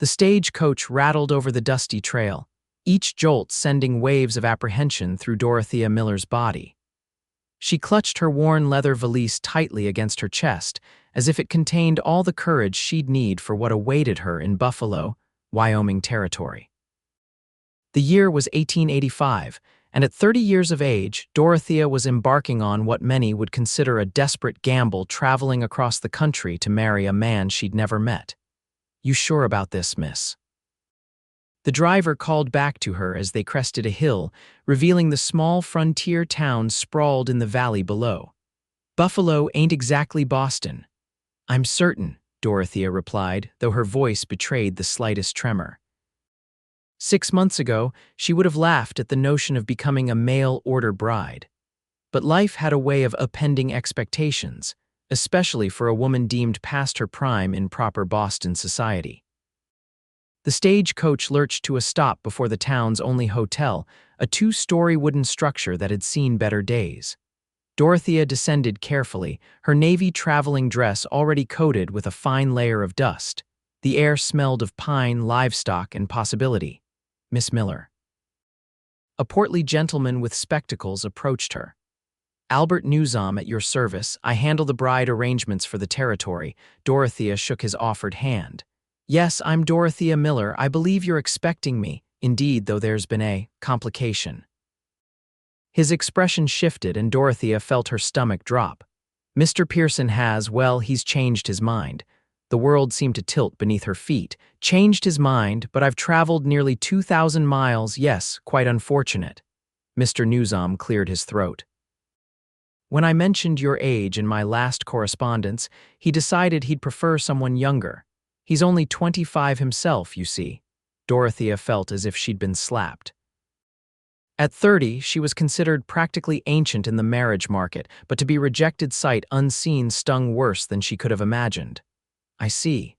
The stagecoach rattled over the dusty trail, each jolt sending waves of apprehension through Dorothea Miller's body. She clutched her worn leather valise tightly against her chest, as if it contained all the courage she'd need for what awaited her in Buffalo, Wyoming Territory. The year was 1885, and at 30 years of age, Dorothea was embarking on what many would consider a desperate gamble, traveling across the country to marry a man she'd never met. "You sure about this, miss?" The driver called back to her as they crested a hill, revealing the small frontier town sprawled in the valley below. "Buffalo ain't exactly Boston." "I'm certain," Dorothea replied, though her voice betrayed the slightest tremor. 6 months ago, she would have laughed at the notion of becoming a mail-order bride. But life had a way of upending expectations, especially for a woman deemed past her prime in proper Boston society. The stagecoach lurched to a stop before the town's only hotel, a 2-story wooden structure that had seen better days. Dorothea descended carefully, her navy traveling dress already coated with a fine layer of dust. The air smelled of pine, livestock, and possibility. "Miss Miller." A portly gentleman with spectacles approached her. "Albert Newsom at your service. I handle the bride arrangements for the territory." Dorothea shook his offered hand. "Yes, I'm Dorothea Miller. I believe you're expecting me. Indeed, though there's been a complication." His expression shifted and Dorothea felt her stomach drop. "Mr. Pearson has, well, he's changed his mind." The world seemed to tilt beneath her feet. "Changed his mind, but I've traveled nearly 2,000 miles. Yes, quite unfortunate." Mr. Newsom cleared his throat. "When I mentioned your age in my last correspondence, he decided he'd prefer someone younger. He's only 25 himself, you see." Dorothea felt as if she'd been slapped. At 30, she was considered practically ancient in the marriage market, but to be rejected sight unseen stung worse than she could have imagined. "I see."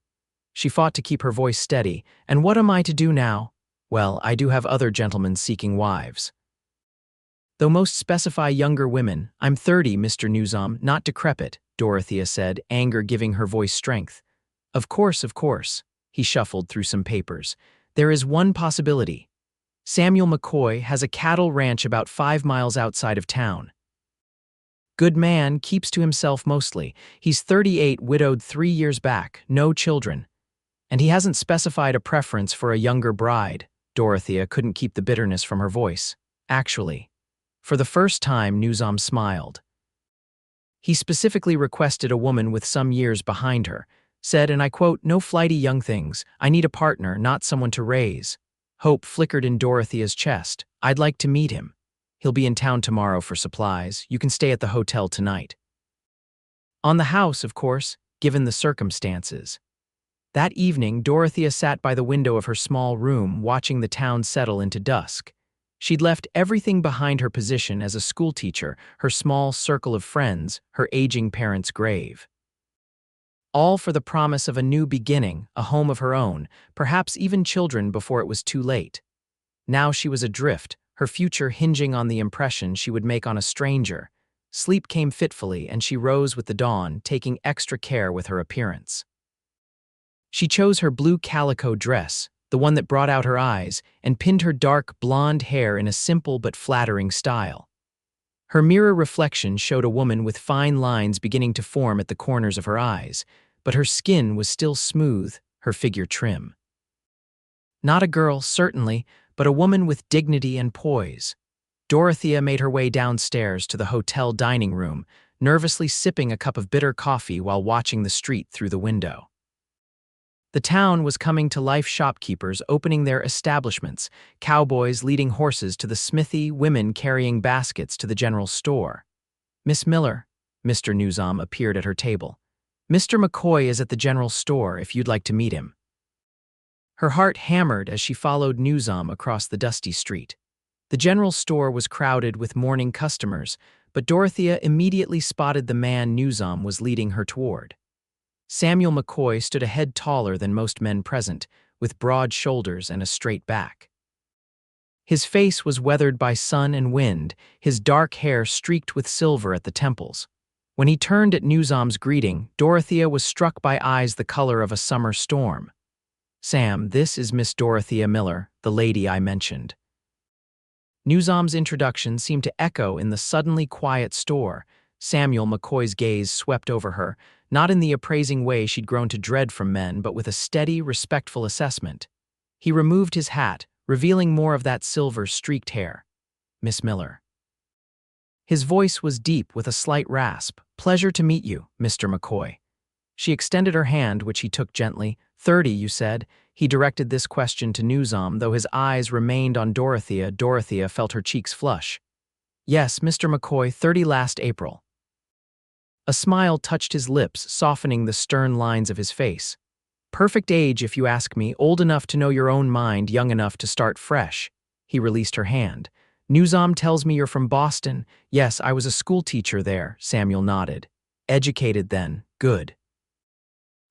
She fought to keep her voice steady. "And what am I to do now?" "Well, I do have other gentlemen seeking wives, though most specify younger women. I'm 30, Mr. Newsom, not decrepit," Dorothea said, anger giving her voice strength. Of course." He shuffled through some papers. "There is one possibility. Samuel McCoy has a cattle ranch about 5 miles outside of town. Good man, keeps to himself mostly. He's 38, widowed 3 years back, no children. And he hasn't specified a preference for a younger bride." Dorothea couldn't keep the bitterness from her voice. "Actually." For the first time, Newsom smiled. "He specifically requested a woman with some years behind her. Said, and I quote, 'No flighty young things. I need a partner, not someone to raise.'" Hope flickered in Dorothea's chest. "I'd like to meet him. He'll be in town tomorrow for supplies. You can stay at the hotel tonight." On the house, of course, given the circumstances. That evening, Dorothea sat by the window of her small room, watching the town settle into dusk. She'd left everything behind her position as a schoolteacher, her small circle of friends, her aging parents' grave. All for the promise of a new beginning, a home of her own, perhaps even children before it was too late. Now she was adrift, her future hinging on the impression she would make on a stranger. Sleep came fitfully, and she rose with the dawn, taking extra care with her appearance. She chose her blue calico dress, the one that brought out her eyes, and pinned her dark blonde hair in a simple but flattering style. Her mirror reflection showed a woman with fine lines beginning to form at the corners of her eyes, but her skin was still smooth, her figure trim. Not a girl, certainly, but a woman with dignity and poise. Dorothea made her way downstairs to the hotel dining room, nervously sipping a cup of bitter coffee while watching the street through the window. The town was coming to life, shopkeepers opening their establishments, cowboys leading horses to the smithy, women carrying baskets to the general store. "Miss Miller," Mr. Newsom appeared at her table. "Mr. McCoy is at the general store if you'd like to meet him." Her heart hammered as she followed Newsom across the dusty street. The general store was crowded with morning customers, but Dorothea immediately spotted the man Newsom was leading her toward. Samuel McCoy stood a head taller than most men present, with broad shoulders and a straight back. His face was weathered by sun and wind, his dark hair streaked with silver at the temples. When he turned at Newsom's greeting, Dorothea was struck by eyes the color of a summer storm. Sam, this is Miss Dorothea Miller, the lady I mentioned. Newsom's introduction seemed to echo in the suddenly quiet store. Samuel McCoy's gaze swept over her, not in the appraising way she'd grown to dread from men, but with a steady, respectful assessment. He removed his hat, revealing more of that silver-streaked hair. Miss Miller. His voice was deep with a slight rasp. Pleasure to meet you, Mr. McCoy. She extended her hand, which he took gently. 30, you said? He directed this question to Newsom, though his eyes remained on Dorothea. Dorothea felt her cheeks flush. Yes, Mr. McCoy, 30 last April. A smile touched his lips, softening the stern lines of his face. Perfect age, if you ask me, old enough to know your own mind, young enough to start fresh. He released her hand. Newsom tells me you're from Boston. Yes, I was a schoolteacher there, Samuel nodded. Educated then, good.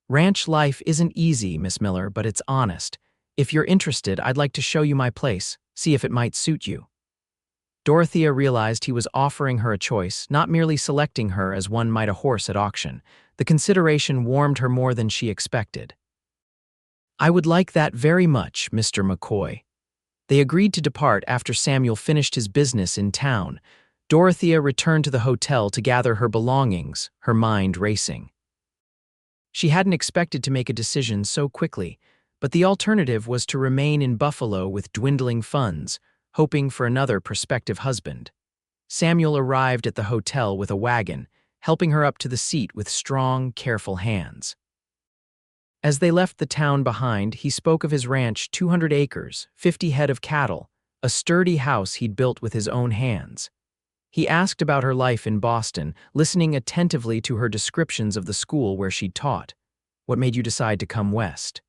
Ranch life isn't easy, Miss Miller, but it's honest. If you're interested, I'd like to show you my place, see if it might suit you. Dorothea realized he was offering her a choice, not merely selecting her as one might a horse at auction. The consideration warmed her more than she expected. I would like that very much, Mr. McCoy. They agreed to depart after Samuel finished his business in town. Dorothea returned to the hotel to gather her belongings, her mind racing. She hadn't expected to make a decision so quickly, but the alternative was to remain in Buffalo with dwindling funds, hoping for another prospective husband. Samuel arrived at the hotel with a wagon, helping her up to the seat with strong, careful hands. As they left the town behind, he spoke of his ranch, 200 acres, 50 head of cattle, a sturdy house he'd built with his own hands. He asked about her life in Boston, listening attentively to her descriptions of the school where she'd taught. What made you decide to come west?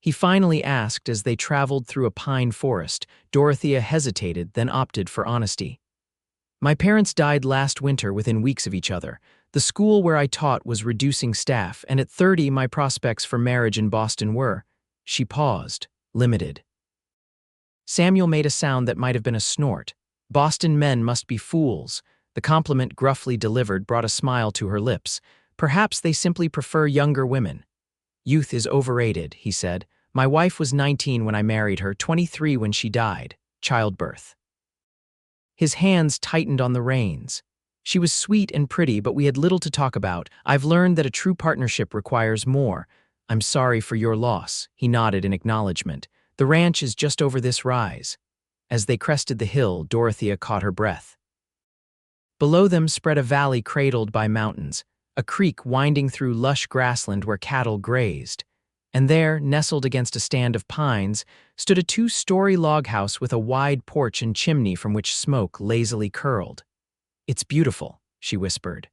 He finally asked as they traveled through a pine forest. Dorothea hesitated, then opted for honesty. My parents died last winter within weeks of each other. The school where I taught was reducing staff, and at 30 my prospects for marriage in Boston were, she paused, limited. Samuel made a sound that might have been a snort. Boston men must be fools. The compliment gruffly delivered brought a smile to her lips. Perhaps they simply prefer younger women. Youth is overrated, he said. My wife was 19 when I married her, 23 when she died. Childbirth. His hands tightened on the reins. She was sweet and pretty, but we had little to talk about. I've learned that a true partnership requires more. I'm sorry for your loss, he nodded in acknowledgement. The ranch is just over this rise. As they crested the hill, Dorothea caught her breath. Below them spread a valley cradled by mountains, a creek winding through lush grassland where cattle grazed. And there, nestled against a stand of pines, stood a 2-story log house with a wide porch and chimney from which smoke lazily curled. It's beautiful, she whispered.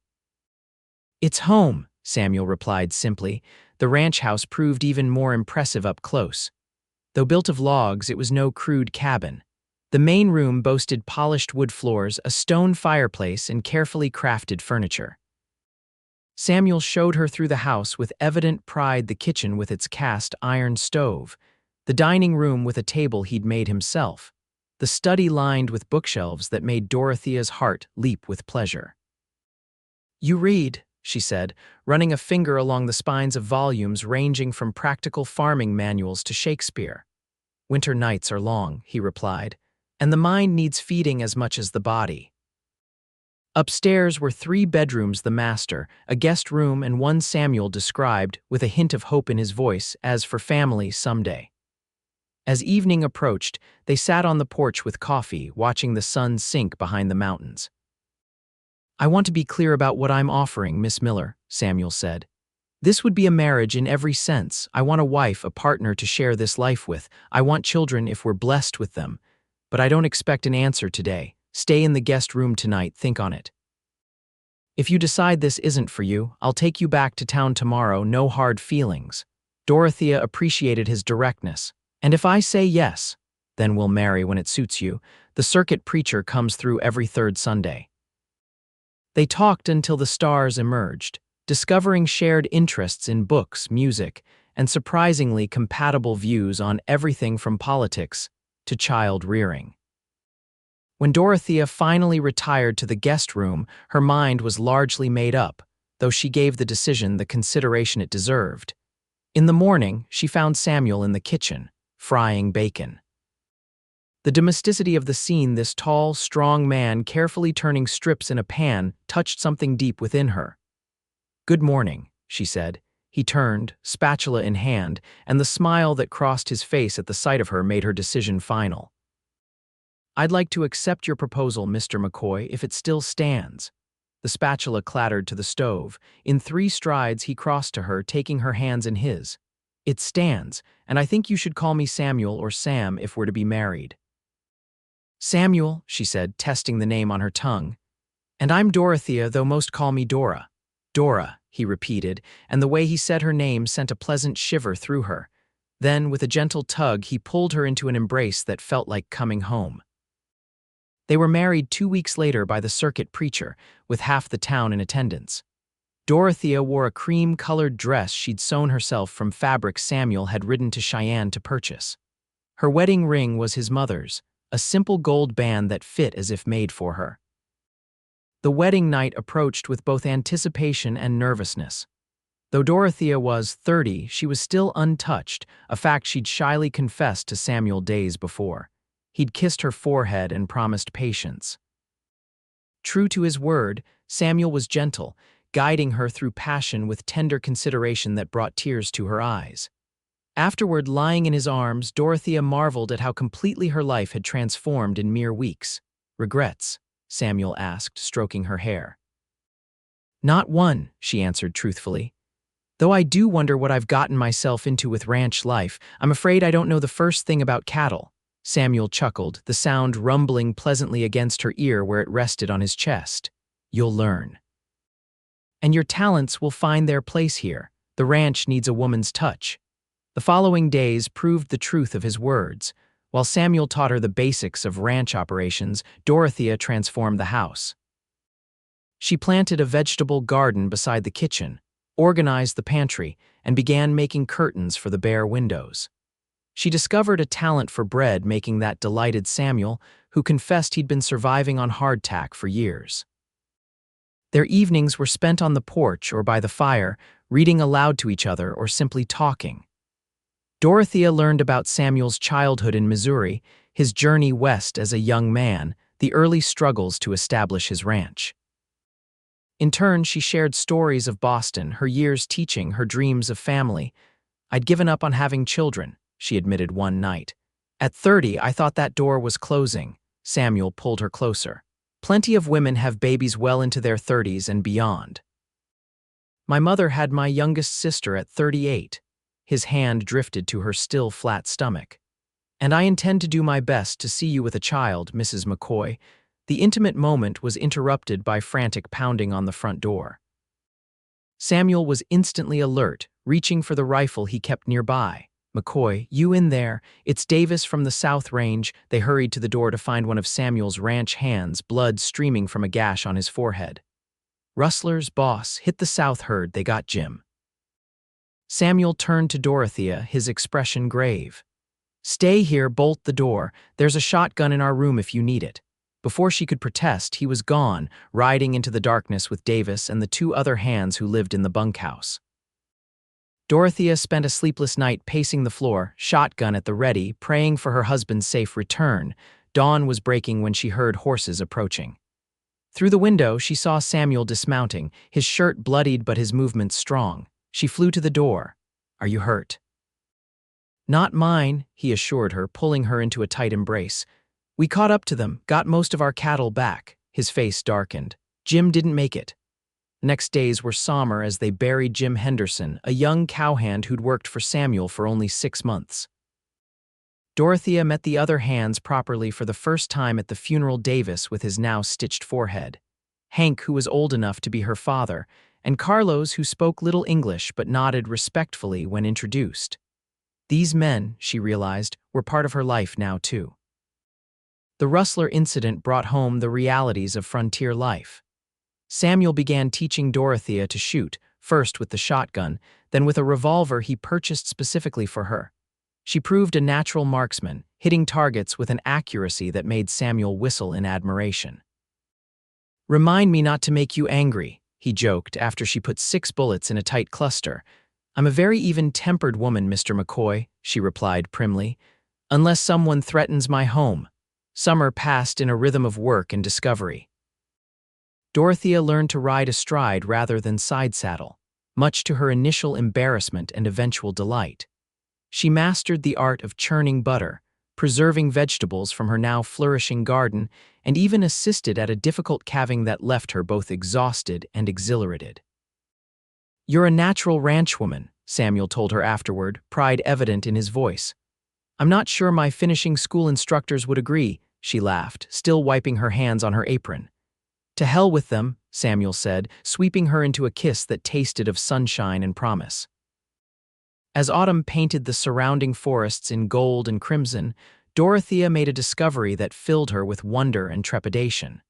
It's home, Samuel replied simply. The ranch house proved even more impressive up close. Though built of logs, it was no crude cabin. The main room boasted polished wood floors, a stone fireplace, and carefully crafted furniture. Samuel showed her through the house with evident pride, the kitchen with its cast iron stove, the dining room with a table he'd made himself, the study lined with bookshelves that made Dorothea's heart leap with pleasure. You read, she said, running a finger along the spines of volumes ranging from practical farming manuals to Shakespeare. Winter nights are long, he replied, and the mind needs feeding as much as the body. Upstairs were 3 bedrooms, the master, a guest room, and one Samuel described, with a hint of hope in his voice, as for family someday. As evening approached, they sat on the porch with coffee, watching the sun sink behind the mountains. I want to be clear about what I'm offering, Miss Miller, Samuel said. This would be a marriage in every sense. I want a wife, a partner to share this life with. I want children if we're blessed with them. But I don't expect an answer today. Stay in the guest room tonight, think on it. If you decide this isn't for you, I'll take you back to town tomorrow, no hard feelings. Dorothea appreciated his directness. And if I say yes, then we'll marry when it suits you. The circuit preacher comes through every 3rd Sunday. They talked until the stars emerged, discovering shared interests in books, music, and surprisingly compatible views on everything from politics to child rearing. When Dorothea finally retired to the guest room, her mind was largely made up, though she gave the decision the consideration it deserved. In the morning, she found Samuel in the kitchen, frying bacon. The domesticity of the scene, this tall, strong man carefully turning strips in a pan, touched something deep within her. "Good morning," she said. He turned, spatula in hand, and the smile that crossed his face at the sight of her made her decision final. "I'd like to accept your proposal, Mr. McCoy, if it still stands." The spatula clattered to the stove. In 3 strides he crossed to her, taking her hands in his. "It stands, and I think you should call me Samuel or Sam if we're to be married." "Samuel," she said, testing the name on her tongue. "And I'm Dorothea, though most call me Dora." "Dora," he repeated, and the way he said her name sent a pleasant shiver through her. Then, with a gentle tug, he pulled her into an embrace that felt like coming home. They were married 2 weeks later by the circuit preacher, with half the town in attendance. Dorothea wore a cream-colored dress she'd sewn herself from fabric Samuel had ridden to Cheyenne to purchase. Her wedding ring was his mother's, a simple gold band that fit as if made for her. The wedding night approached with both anticipation and nervousness. Though Dorothea was 30, she was still untouched, a fact she'd shyly confessed to Samuel days before. He'd kissed her forehead and promised patience. True to his word, Samuel was gentle, guiding her through passion with tender consideration that brought tears to her eyes. Afterward, lying in his arms, Dorothea marveled at how completely her life had transformed in mere weeks. "Regrets?" Samuel asked, stroking her hair. "Not one," she answered truthfully. "Though I do wonder what I've gotten myself into with ranch life. I'm afraid I don't know the first thing about cattle." Samuel chuckled, the sound rumbling pleasantly against her ear where it rested on his chest. "You'll learn. And your talents will find their place here. The ranch needs a woman's touch." The following days proved the truth of his words. While Samuel taught her the basics of ranch operations, Dorothea transformed the house. She planted a vegetable garden beside the kitchen, organized the pantry, and began making curtains for the bare windows. She discovered a talent for bread making that delighted Samuel, who confessed he'd been surviving on hardtack for years. Their evenings were spent on the porch or by the fire, reading aloud to each other or simply talking. Dorothea learned about Samuel's childhood in Missouri, his journey west as a young man, the early struggles to establish his ranch. In turn, she shared stories of Boston, her years teaching, her dreams of family. "I'd given up on having children," she admitted one night. "At 30, I thought that door was closing." Samuel pulled her closer. "Plenty of women have babies well into their 30s and beyond. My mother had my youngest sister at 38. His hand drifted to her still flat stomach. "And I intend to do my best to see you with a child, Mrs. McCoy." The intimate moment was interrupted by frantic pounding on the front door. Samuel was instantly alert, reaching for the rifle he kept nearby. "McCoy, you in there? It's Davis from the South Range." They hurried to the door to find one of Samuel's ranch hands, blood streaming from a gash on his forehead. "Rustlers, boss, hit the South herd, they got Jim." Samuel turned to Dorothea, his expression grave. "Stay here, bolt the door. There's a shotgun in our room if you need it." Before she could protest, he was gone, riding into the darkness with Davis and the 2 other hands who lived in the bunkhouse. Dorothea spent a sleepless night pacing the floor, shotgun at the ready, praying for her husband's safe return. Dawn was breaking when she heard horses approaching. Through the window, she saw Samuel dismounting, his shirt bloodied but his movements strong. She flew to the door. "Are you hurt?" "Not mine," he assured her, pulling her into a tight embrace. "We caught up to them, got most of our cattle back." His face darkened. "Jim didn't make it." The next days were somber as they buried Jim Henderson, a young cowhand who'd worked for Samuel for only 6 months. Dorothea met the other hands properly for the first time at the funeral. Davis with his now stitched forehead, Hank, who was old enough to be her father, and Carlos, who spoke little English but nodded respectfully when introduced. These men, she realized, were part of her life now too. The rustler incident brought home the realities of frontier life. Samuel began teaching Dorothea to shoot, first with the shotgun, then with a revolver he purchased specifically for her. She proved a natural marksman, hitting targets with an accuracy that made Samuel whistle in admiration. "Remind me not to make you angry," he joked after she put 6 bullets in a tight cluster. "I'm a very even-tempered woman, Mr. McCoy," she replied primly, "unless someone threatens my home." Summer passed in a rhythm of work and discovery. Dorothea learned to ride astride rather than side-saddle, much to her initial embarrassment and eventual delight. She mastered the art of churning butter, preserving vegetables from her now flourishing garden, and even assisted at a difficult calving that left her both exhausted and exhilarated. "You're a natural ranchwoman," Samuel told her afterward, pride evident in his voice. "I'm not sure my finishing school instructors would agree," she laughed, still wiping her hands on her apron. "To hell with them," Samuel said, sweeping her into a kiss that tasted of sunshine and promise. As autumn painted the surrounding forests in gold and crimson, Dorothea made a discovery that filled her with wonder and trepidation.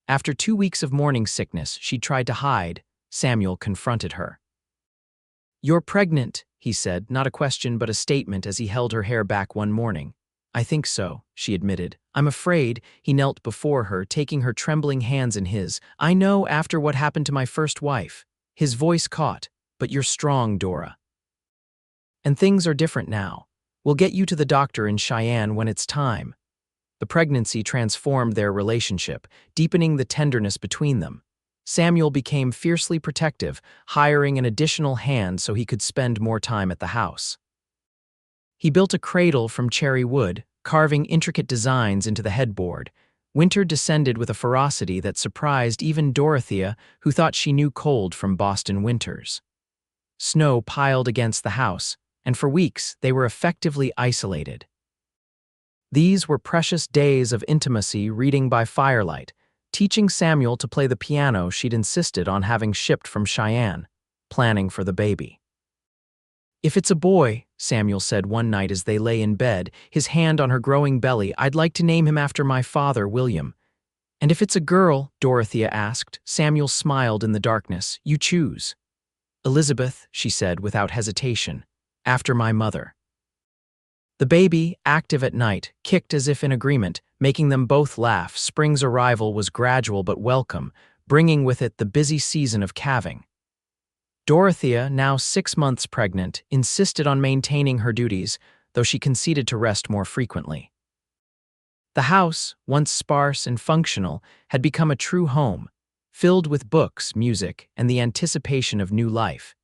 After 2 weeks of morning sickness she tried to hide, Samuel confronted her. "You're pregnant," he said, not a question but a statement as he held her hair back one morning. "I think so," she admitted. "I'm afraid," he knelt before her, taking her trembling hands in his. "I know after what happened to my first wife." His voice caught. "But you're strong, Dora. And things are different now. We'll get you to the doctor in Cheyenne when it's time." The pregnancy transformed their relationship, deepening the tenderness between them. Samuel became fiercely protective, hiring an additional hand so he could spend more time at the house. He built a cradle from cherry wood, carving intricate designs into the headboard. Winter descended with a ferocity that surprised even Dorothea, who thought she knew cold from Boston winters. Snow piled against the house, and for weeks they were effectively isolated. These were precious days of intimacy reading by firelight, teaching Samuel to play the piano she'd insisted on having shipped from Cheyenne, planning for the baby. "If it's a boy," Samuel said one night as they lay in bed, his hand on her growing belly, "I'd like to name him after my father, William." "And if it's a girl," Dorothea asked, Samuel smiled in the darkness, "you choose." "Elizabeth," she said without hesitation, "after my mother." The baby, active at night, kicked as if in agreement, making them both laugh. Spring's arrival was gradual but welcome, bringing with it the busy season of calving. Dorothea, now 6 months pregnant, insisted on maintaining her duties, though she conceded to rest more frequently. The house, once sparse and functional, had become a true home, filled with books, music, and the anticipation of new life.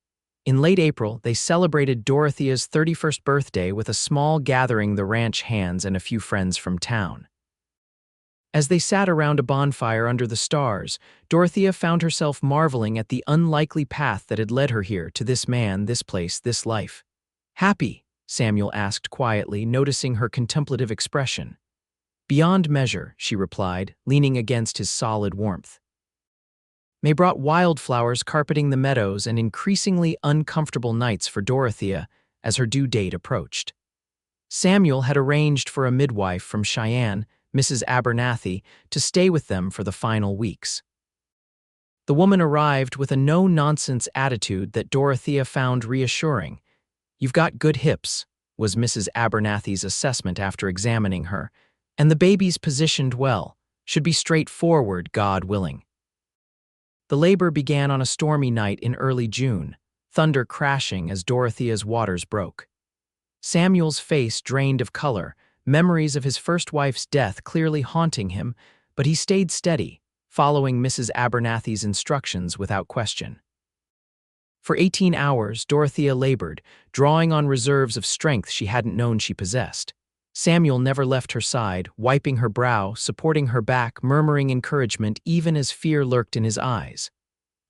In late April, they celebrated Dorothea's 31st birthday with a small gathering, the ranch hands and a few friends from town. As they sat around a bonfire under the stars, Dorothea found herself marveling at the unlikely path that had led her here, to this man, this place, this life. "Happy?" Samuel asked quietly, noticing her contemplative expression. "Beyond measure," she replied, leaning against his solid warmth. May brought wildflowers carpeting the meadows and increasingly uncomfortable nights for Dorothea as her due date approached. Samuel had arranged for a midwife from Cheyenne, Mrs. Abernathy, to stay with them for the final weeks. The woman arrived with a no-nonsense attitude that Dorothea found reassuring. "You've got good hips," was Mrs. Abernathy's assessment after examining her, "and the baby's positioned well. Should be straightforward, God willing." The labor began on a stormy night in early June, thunder crashing as Dorothea's waters broke. Samuel's face drained of color, memories of his first wife's death clearly haunting him, but he stayed steady, following Mrs. Abernathy's instructions without question. For 18 hours, Dorothea labored, drawing on reserves of strength she hadn't known she possessed. Samuel never left her side, wiping her brow, supporting her back, murmuring encouragement even as fear lurked in his eyes.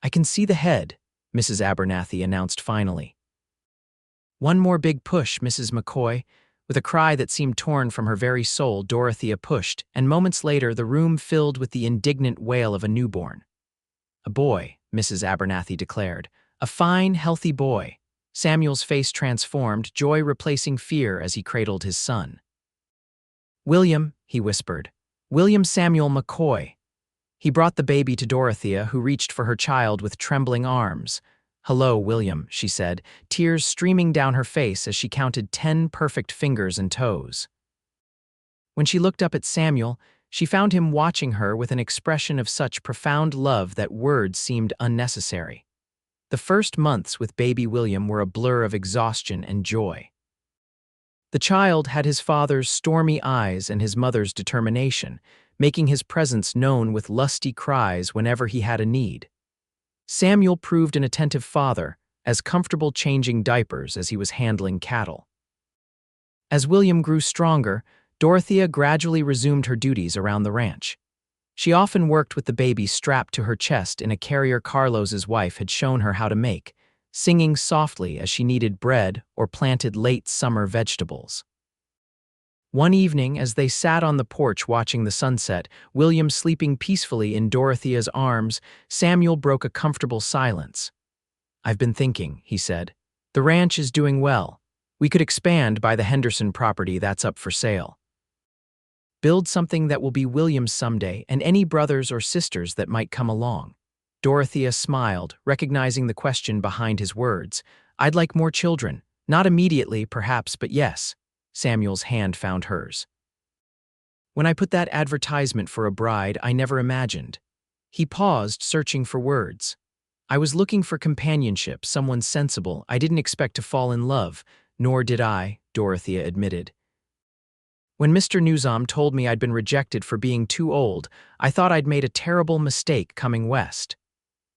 "I can see the head," Mrs. Abernathy announced finally. "One more big push, Mrs. McCoy." With a cry that seemed torn from her very soul, Dorothea pushed, and moments later the room filled with the indignant wail of a newborn. "A boy," Mrs. Abernathy declared. "A fine, healthy boy." Samuel's face transformed, joy replacing fear as he cradled his son. "William," he whispered. "William Samuel McCoy." He brought the baby to Dorothea, who reached for her child with trembling arms. "Hello, William," she said, tears streaming down her face as she counted 10 perfect fingers and toes. When she looked up at Samuel, she found him watching her with an expression of such profound love that words seemed unnecessary. The first months with baby William were a blur of exhaustion and joy. The child had his father's stormy eyes and his mother's determination, making his presence known with lusty cries whenever he had a need. Samuel proved an attentive father, as comfortable changing diapers as he was handling cattle. As William grew stronger, Dorothea gradually resumed her duties around the ranch. She often worked with the baby strapped to her chest in a carrier Carlos's wife had shown her how to make, singing softly as she kneaded bread or planted late summer vegetables. One evening, as they sat on the porch watching the sunset, William sleeping peacefully in Dorothea's arms, Samuel broke a comfortable silence. "I've been thinking," he said. "The ranch is doing well. We could expand by the Henderson property that's up for sale. Build something that will be William's someday and any brothers or sisters that might come along." Dorothea smiled, recognizing the question behind his words. "I'd like more children. Not immediately, perhaps, but yes." Samuel's hand found hers. "When I put that advertisement for a bride, I never imagined." He paused, searching for words. "I was looking for companionship, someone sensible. I didn't expect to fall in love." "Nor did I," Dorothea admitted. "When Mr. Newsom told me I'd been rejected for being too old, I thought I'd made a terrible mistake coming west."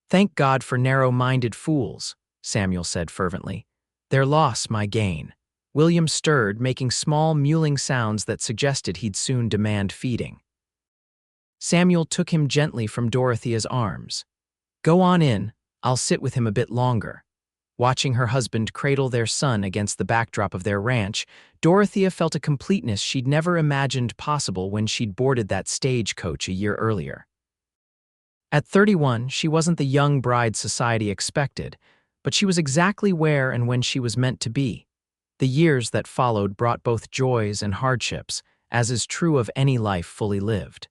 "Thank God for narrow-minded fools," Samuel said fervently. "Their loss my gain." William stirred, making small mewling sounds that suggested he'd soon demand feeding. Samuel took him gently from Dorothea's arms. "Go on in, I'll sit with him a bit longer." Watching her husband cradle their son against the backdrop of their ranch, Dorothea felt a completeness she'd never imagined possible when she'd boarded that stagecoach a year earlier. At 31, she wasn't the young bride society expected, but she was exactly where and when she was meant to be. The years that followed brought both joys and hardships, as is true of any life fully lived.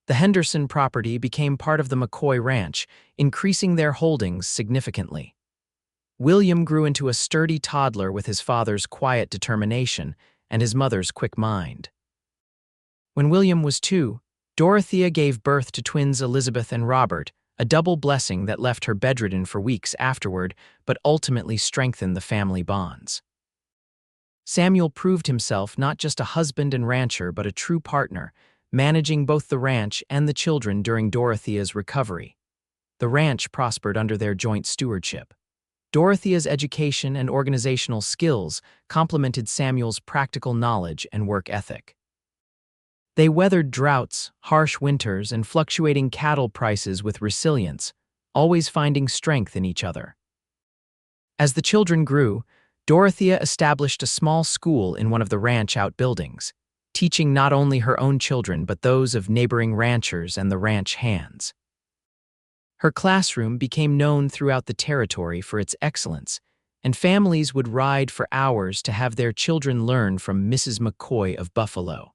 The Henderson property became part of the McCoy ranch, increasing their holdings significantly. William grew into a sturdy toddler with his father's quiet determination and his mother's quick mind. When William was 2, Dorothea gave birth to twins Elizabeth and Robert, a double blessing that left her bedridden for weeks afterward, but ultimately strengthened the family bonds. Samuel proved himself not just a husband and rancher, but a true partner, managing both the ranch and the children during Dorothea's recovery. The ranch prospered under their joint stewardship. Dorothea's education and organizational skills complemented Samuel's practical knowledge and work ethic. They weathered droughts, harsh winters, and fluctuating cattle prices with resilience, always finding strength in each other. As the children grew, Dorothea established a small school in one of the ranch outbuildings, teaching not only her own children but those of neighboring ranchers and the ranch hands. Her classroom became known throughout the territory for its excellence, and families would ride for hours to have their children learn from Mrs. McCoy of Buffalo.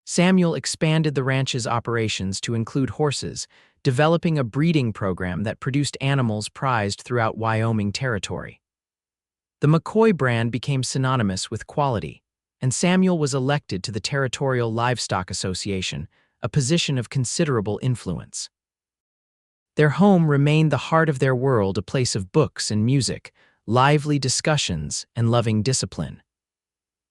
Samuel expanded the ranch's operations to include horses, developing a breeding program that produced animals prized throughout Wyoming Territory. The McCoy brand became synonymous with quality, and Samuel was elected to the Territorial Livestock Association, a position of considerable influence. Their home remained the heart of their world, a place of books and music, lively discussions, and loving discipline.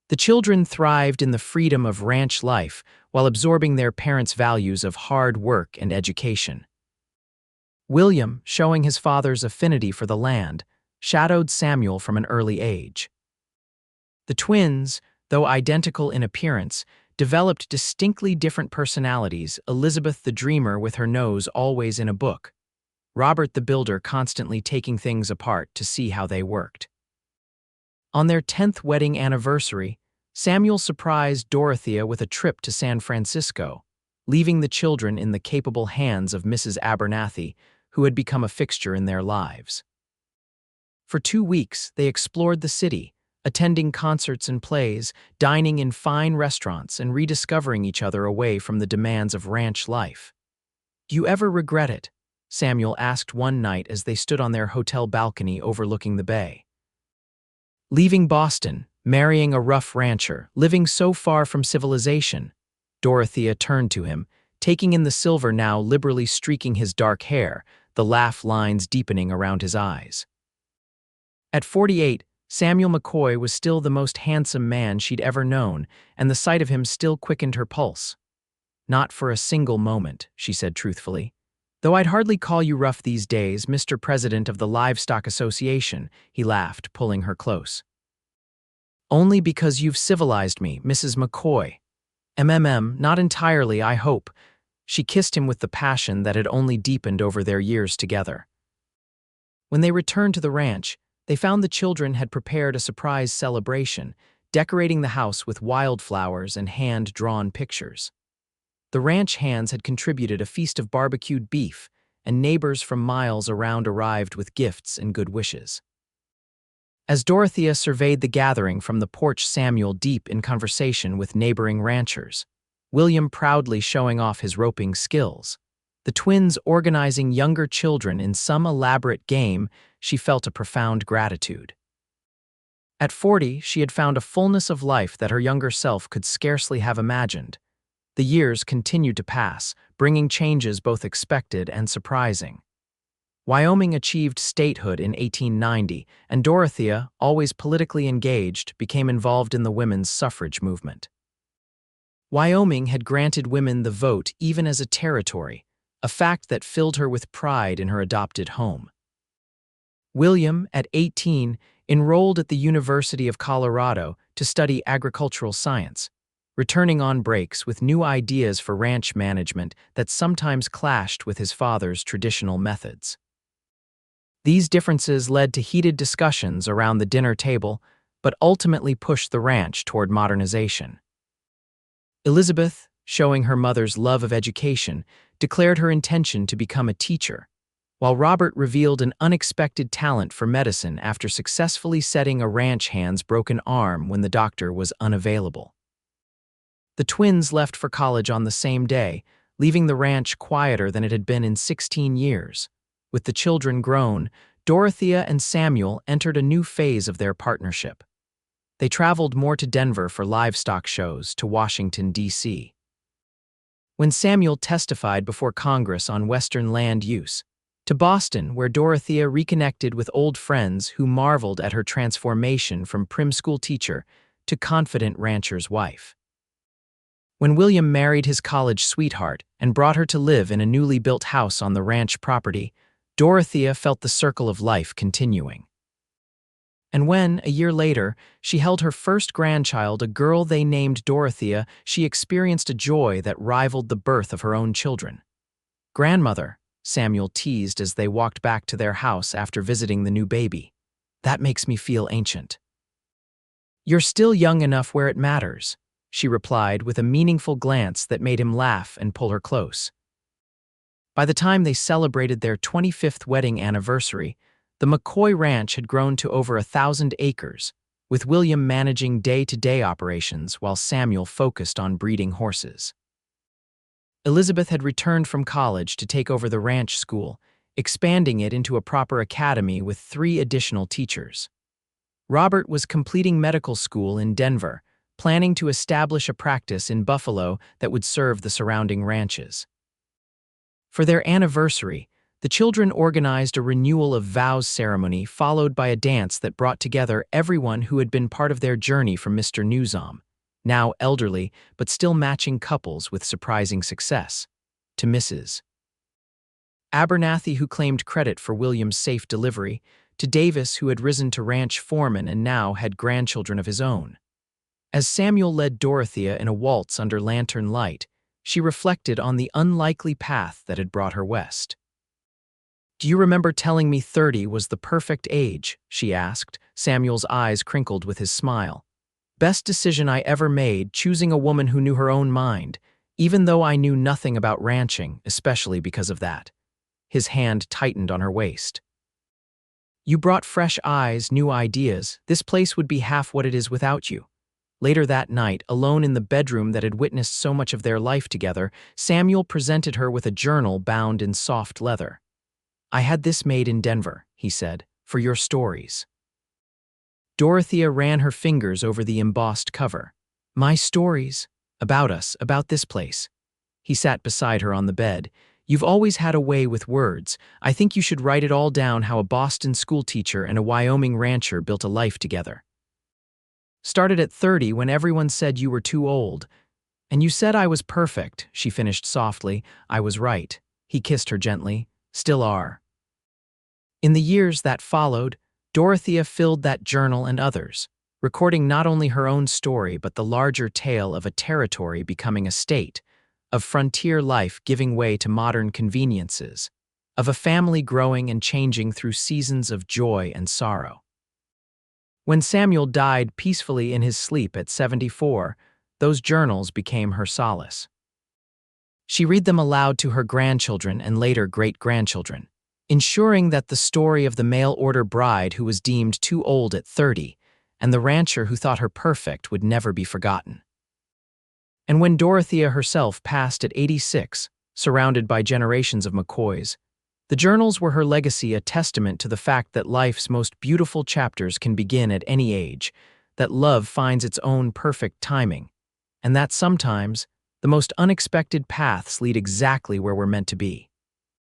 The children thrived in the freedom of ranch life while absorbing their parents' values of hard work and education. William, showing his father's affinity for the land, shadowed Samuel from an early age. The twins, though identical in appearance, developed distinctly different personalities, Elizabeth the dreamer with her nose always in a book, Robert the builder constantly taking things apart to see how they worked. On their 10th wedding anniversary, Samuel surprised Dorothea with a trip to San Francisco, leaving the children in the capable hands of Mrs. Abernathy, who had become a fixture in their lives. For 2 weeks, they explored the city, attending concerts and plays, dining in fine restaurants, and rediscovering each other away from the demands of ranch life. "Do you ever regret it?" Samuel asked one night as they stood on their hotel balcony overlooking the bay. "Leaving Boston, marrying a rough rancher, living so far from civilization." Dorothea turned to him, taking in the silver now liberally streaking his dark hair, the laugh lines deepening around his eyes. At 48, Samuel McCoy was still the most handsome man she'd ever known, and the sight of him still quickened her pulse. "Not for a single moment," she said truthfully. "Though I'd hardly call you rough these days, Mr. President of the Livestock Association," he laughed, pulling her close. "Only because you've civilized me, Mrs. McCoy." Not entirely, I hope." She kissed him with the passion that had only deepened over their years together. When they returned to the ranch, they found the children had prepared a surprise celebration, decorating the house with wildflowers and hand-drawn pictures. The ranch hands had contributed a feast of barbecued beef, and neighbors from miles around arrived with gifts and good wishes. As Dorothea surveyed the gathering from the porch, Samuel deep in conversation with neighboring ranchers, William proudly showing off his roping skills, the twins organizing younger children in some elaborate game, she felt a profound gratitude. At 40, she had found a fullness of life that her younger self could scarcely have imagined. The years continued to pass, bringing changes both expected and surprising. Wyoming achieved statehood in 1890, and Dorothea, always politically engaged, became involved in the women's suffrage movement. Wyoming had granted women the vote even as a territory, a fact that filled her with pride in her adopted home. William, at 18, enrolled at the University of Colorado to study agricultural science, returning on breaks with new ideas for ranch management that sometimes clashed with his father's traditional methods. These differences led to heated discussions around the dinner table, but ultimately pushed the ranch toward modernization. Elizabeth, showing her mother's love of education, declared her intention to become a teacher, while Robert revealed an unexpected talent for medicine after successfully setting a ranch hand's broken arm when the doctor was unavailable. The twins left for college on the same day, leaving the ranch quieter than it had been in 16 years. With the children grown, Dorothea and Samuel entered a new phase of their partnership. They traveled more to Denver for livestock shows, to Washington, D.C. When Samuel testified before Congress on Western land use, to Boston, where Dorothea reconnected with old friends who marveled at her transformation from prim school teacher to confident rancher's wife. When William married his college sweetheart and brought her to live in a newly built house on the ranch property, Dorothea felt the circle of life continuing. And when, a year later, she held her first grandchild, a girl they named Dorothea, she experienced a joy that rivaled the birth of her own children. "Grandmother," Samuel teased as they walked back to their house after visiting the new baby, "that makes me feel ancient." "You're still young enough where it matters," she replied with a meaningful glance that made him laugh and pull her close. By the time they celebrated their 25th wedding anniversary, the McCoy Ranch had grown to over 1,000 acres, with William managing day-to-day operations while Samuel focused on breeding horses. Elizabeth had returned from college to take over the ranch school, expanding it into a proper academy with 3 additional teachers. Robert was completing medical school in Denver, planning to establish a practice in Buffalo that would serve the surrounding ranches. For their anniversary, the children organized a renewal of vows ceremony followed by a dance that brought together everyone who had been part of their journey from Mr. Newsom, now elderly but still matching couples with surprising success, to Mrs. Abernathy, who claimed credit for William's safe delivery, to Davis, who had risen to ranch foreman and now had grandchildren of his own. As Samuel led Dorothea in a waltz under lantern light, she reflected on the unlikely path that had brought her west. "Do you remember telling me 30 was the perfect age?" she asked, Samuel's eyes crinkled with his smile. "Best decision I ever made, choosing a woman who knew her own mind, even though I knew nothing about ranching, especially because of that." His hand tightened on her waist. "You brought fresh eyes, new ideas. This place would be half what it is without you." Later that night, alone in the bedroom that had witnessed so much of their life together, Samuel presented her with a journal bound in soft leather. "I had this made in Denver," he said, "for your stories." Dorothea ran her fingers over the embossed cover. "My stories? About us, about this place." He sat beside her on the bed, You've always had a way with words. I think you should write it all down how a Boston schoolteacher and a Wyoming rancher built a life together. Started at 30 when everyone said you were too old. And you said I was perfect, she finished softly. I was right. He kissed her gently. Still are. In the years that followed, Dorothea filled that journal and others, recording not only her own story but the larger tale of a territory becoming a state, of frontier life giving way to modern conveniences, of a family growing and changing through seasons of joy and sorrow. When Samuel died peacefully in his sleep at 74, those journals became her solace. She read them aloud to her grandchildren and later great-grandchildren, ensuring that the story of the mail-order bride who was deemed too old at 30 and the rancher who thought her perfect would never be forgotten. And when Dorothea herself passed at 86, surrounded by generations of McCoys, the journals were her legacy, a testament to the fact that life's most beautiful chapters can begin at any age, that love finds its own perfect timing, and that sometimes the most unexpected paths lead exactly where we're meant to be.